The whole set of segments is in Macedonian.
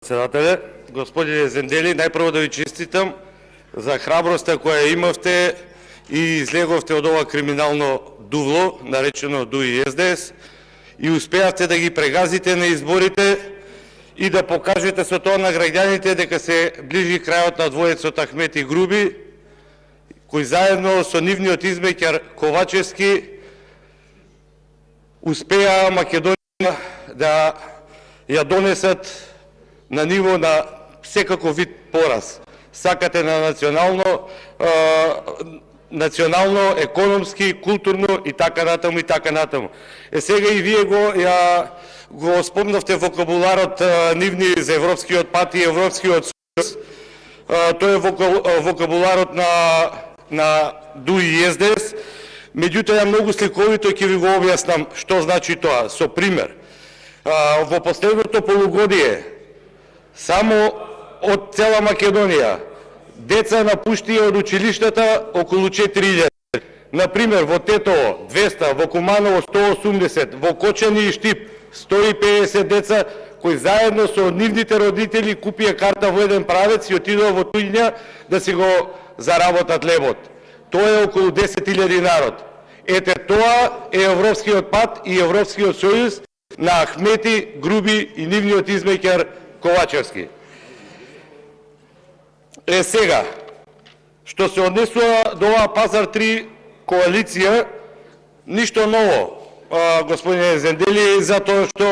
Председателя, господине Зендели, најпрво да ви честитам за храброста која имавте и излеговте од ова криминално дувло, наречено ДУИ СДС, и успеавте да ги прегазите на изборите и да покажете со тоа на граѓаните дека се ближи крајот на двојецот Ахмет и Груби, кои заедно со нивниот измеќар Ковачевски успеа Македонија да ја донесат на ниво на секаков вид пораз. Сакате на национално, економски, културно и така натаму и така натаму. Сега и вие го спомнавте вокабуларот нивни за Европскиот пат и Европскиот сојуз. Тој е вокабуларот на ДУИ и СДС. Меѓутоа, многу сликовито ќе ви го објаснам што значи тоа. Со пример, во последното полугодие само од цела Македонија деца напуштија од училиштата околу 4000. Например, во Тетово 200, во Куманово 180, во Кочани и Штип 150 деца кои заедно со нивните родители купија карта во еден правец и отидоа во туѓина да си го заработат лебот. Тоа е околу 10.000 народ. Ете, тоа е Европскиот пат и Европскиот сојуз на Ахмети, Груби и нивниот измеќар Ковачевски. Сега, што се однесува до оваа Пазар 3 коалиција, ништо ново, господине Зендели, затоа што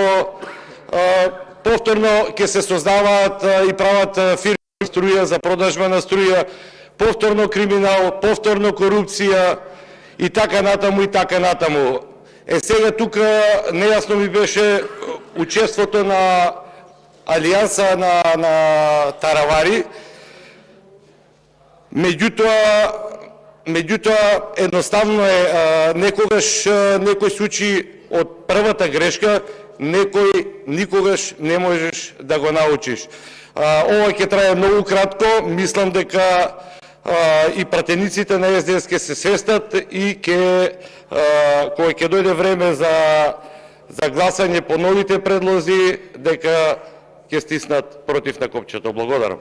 повторно ќе се создаваат и прават фирми струја за продажба на струја, повторно криминал, повторно корупција и така натаму и така натаму. Сега тука нејасно ми беше учеството на Алијанса на Таравари, меѓутоа едноставно е некогаш некој се учи од првата грешка, некој никогаш не можеш да го научиш. Ова ќе трае многу кратко, мислам дека и пратениците на СДС ќе се свестат и кога ќе дојде време за гласање по новите предлози, дека ќе стиснат против на копчето. Благодарам.